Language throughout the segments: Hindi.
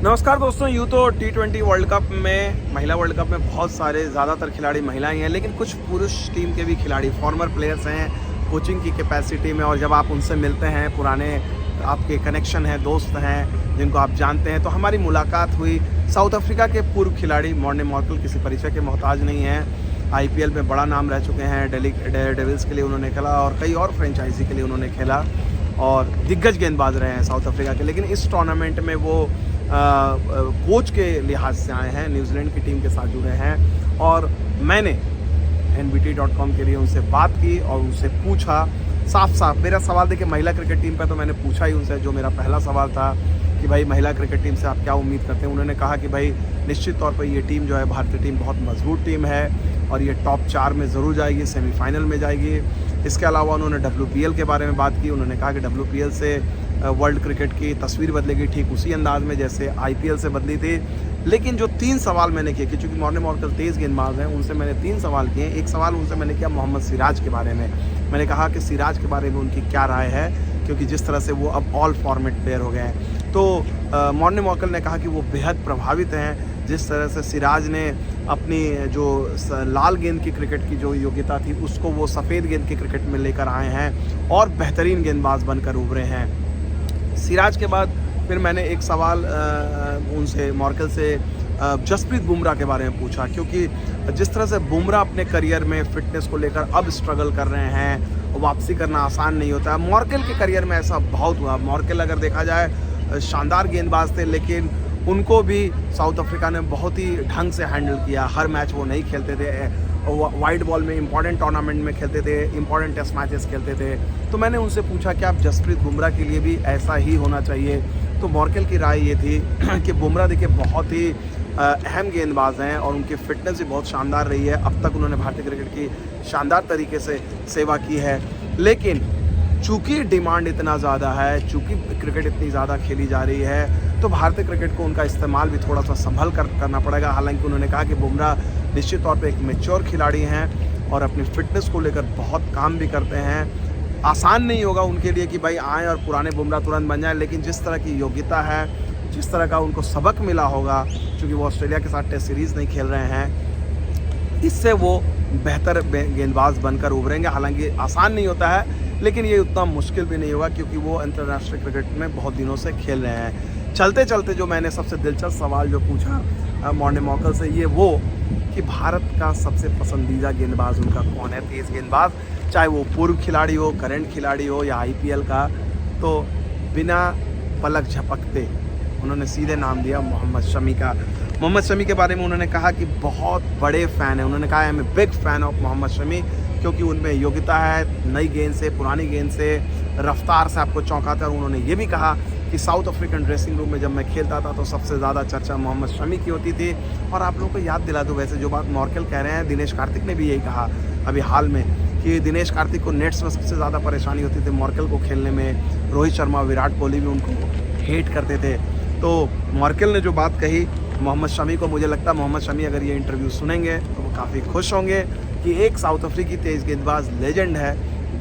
नमस्कार दोस्तों, यूँ तो T20 वर्ल्ड कप में, महिला वर्ल्ड कप में बहुत सारे ज़्यादातर खिलाड़ी महिलाएं हैं, लेकिन कुछ पुरुष टीम के भी खिलाड़ी फॉर्मर प्लेयर्स हैं कोचिंग की कैपेसिटी में। और जब आप उनसे मिलते हैं, पुराने आपके कनेक्शन हैं, दोस्त हैं जिनको आप जानते हैं, तो हमारी मुलाकात हुई। साउथ अफ्रीका के पूर्व खिलाड़ी मॉर्ने मॉर्कल किसी परिचय के मोहताज नहीं हैं। IPL में बड़ा नाम रह चुके हैं, दिल्ली डेयरडेविल्स के लिए उन्होंने खेला और कई और फ्रेंचाइजी के लिए उन्होंने खेला और दिग्गज गेंदबाज रहे हैं साउथ अफ्रीका के। लेकिन इस टूर्नामेंट में वो कोच के लिहाज से आए हैं, न्यूजीलैंड की टीम के साथ जुड़े हैं। और मैंने nbt.com के लिए उनसे बात की और उनसे पूछा साफ मेरा सवाल देखिए, महिला क्रिकेट टीम पे तो मैंने पूछा ही उनसे, जो मेरा पहला सवाल था कि भाई महिला क्रिकेट टीम से आप क्या उम्मीद करते हैं। उन्होंने कहा कि भाई निश्चित तौर पर ये टीम जो है, भारतीय टीम बहुत मजबूत टीम है और ये टॉप 4 में ज़रूर जाएगी, सेमीफाइनल में जाएगी। इसके अलावा उन्होंने WPL के बारे में बात की। उन्होंने कहा कि WPL से वर्ल्ड क्रिकेट की तस्वीर बदलेगी ठीक उसी अंदाज में जैसे IPL से बदली थी। लेकिन जो 3 सवाल मैंने किए, क्योंकि मॉर्ने मॉर्कल तेज़ गेंदबाज हैं, उनसे मैंने 3 सवाल किए। एक सवाल उनसे मैंने किया मोहम्मद सिराज के बारे में। मैंने कहा कि सिराज के बारे में उनकी क्या राय है, क्योंकि जिस तरह से वो अब ऑल फॉर्मेट प्लेयर हो गए हैं। तो मॉर्ने मॉर्कल ने कहा कि वो बेहद प्रभावित हैं जिस तरह से सिराज ने अपनी जो लाल गेंद की क्रिकेट की जो योग्यता थी, उसको वो सफ़ेद गेंद की क्रिकेट में लेकर आए हैं और बेहतरीन गेंदबाज बनकर उभरे हैं। सिराज के बाद फिर मैंने एक सवाल उनसे मॉर्कल से जसप्रीत बुमराह के बारे में पूछा, क्योंकि जिस तरह से बुमराह अपने करियर में फ़िटनेस को लेकर अब स्ट्रगल कर रहे हैं, वापसी करना आसान नहीं होता है। मॉर्कल के करियर में ऐसा बहुत हुआ। मॉर्कल अगर देखा जाए शानदार गेंदबाज थे, लेकिन उनको भी साउथ अफ्रीका ने बहुत ही ढंग से हैंडल किया। हर मैच वो नहीं खेलते थे, वाइट बॉल में इंपॉर्टेंट टूर्नामेंट में खेलते थे, इंपॉर्टेंट टेस्ट मैचेस खेलते थे। तो मैंने उनसे पूछा कि आप जसप्रीत बुमराह के लिए भी ऐसा ही होना चाहिए। तो मॉर्कल की राय ये थी कि बुमराह देखिए बहुत ही अहम गेंदबाज हैं और उनकी फ़िटनेस भी बहुत शानदार रही है। अब तक उन्होंने भारतीय क्रिकेट की शानदार तरीके से सेवा की है, लेकिन चूँकि डिमांड इतना ज़्यादा है, चूँकि क्रिकेट इतनी ज़्यादा खेली जा रही है, तो भारतीय क्रिकेट को उनका इस्तेमाल भी थोड़ा सा संभल कर करना पड़ेगा। हालांकि उन्होंने कहा कि बुमराह निश्चित तौर पे एक मैच्योर खिलाड़ी हैं और अपनी फ़िटनेस को लेकर बहुत काम भी करते हैं। आसान नहीं होगा उनके लिए कि भाई आएँ और पुराने बुमराह तुरंत बन जाएँ, लेकिन जिस तरह की योग्यता है, जिस तरह का उनको सबक मिला होगा, क्योंकि वो ऑस्ट्रेलिया के साथ टेस्ट सीरीज़ नहीं खेल रहे हैं, इससे वो बेहतर गेंदबाज बनकर उभरेंगे। हालांकि आसान नहीं होता है, लेकिन ये उतना मुश्किल भी नहीं होगा, क्योंकि वो अंतर्राष्ट्रीय क्रिकेट में बहुत दिनों से खेल रहे हैं। चलते चलते जो मैंने सबसे दिलचस्प सवाल जो पूछा मॉर्ने मॉर्कल से, ये वो कि भारत का सबसे पसंदीदा गेंदबाज उनका कौन है, तेज़ गेंदबाज, चाहे वो पूर्व खिलाड़ी हो, करंट खिलाड़ी हो या IPL का। तो बिना पलक झपकते उन्होंने सीधे नाम दिया मोहम्मद शमी का। मोहम्मद शमी के बारे में उन्होंने कहा कि बहुत बड़े फ़ैन हैं। उन्होंने कहा I am a big fan of Mohammed Shami, क्योंकि उनमें योग्यता है, नई गेंद से, पुरानी गेंद से, रफ्तार से आपको चौंकाता है। और उन्होंने ये भी कहा कि साउथ अफ्रीकन ड्रेसिंग रूम में जब मैं खेलता था तो सबसे ज़्यादा चर्चा मोहम्मद शमी की होती थी। और आप लोगों को याद दिला दूँ, वैसे जो बात मॉर्कल कह रहे हैं, दिनेश कार्तिक ने भी यही कहा अभी हाल में कि दिनेश कार्तिक को नेट्स में सबसे ज़्यादा परेशानी होती थी मॉर्कल को खेलने में। रोहित शर्मा, विराट कोहली भी उनको हेट करते थे। तो मॉर्कल ने जो बात कही मोहम्मद शमी को, मुझे लगता है मोहम्मद शमी अगर ये इंटरव्यू सुनेंगे तो वो काफ़ी खुश होंगे कि एक साउथ अफ्रीकी तेज़ गेंदबाज लेजेंड है,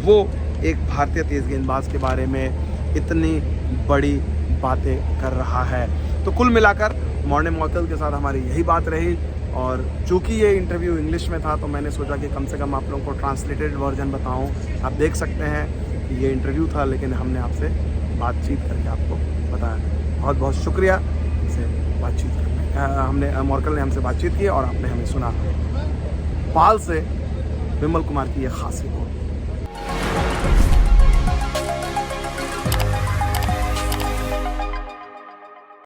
वो एक भारतीय तेज़ गेंदबाज के बारे में इतनी बड़ी बातें कर रहा है। तो कुल मिलाकर मॉर्ने मॉर्कल के साथ हमारी यही बात रही। और चूँकि ये इंटरव्यू इंग्लिश में था, तो मैंने सोचा कि कम से कम आप लोगों को ट्रांसलेटेड वर्जन बताऊँ। आप देख सकते हैं कि ये इंटरव्यू था, लेकिन हमने आपसे बातचीत करके आपको बताया। बहुत बहुत शुक्रिया इनसे बातचीत करने। मॉर्कल ने हमसे बातचीत की और आपने हमें सुना। पाल से विमल कुमार की ये खास रिपोर्ट।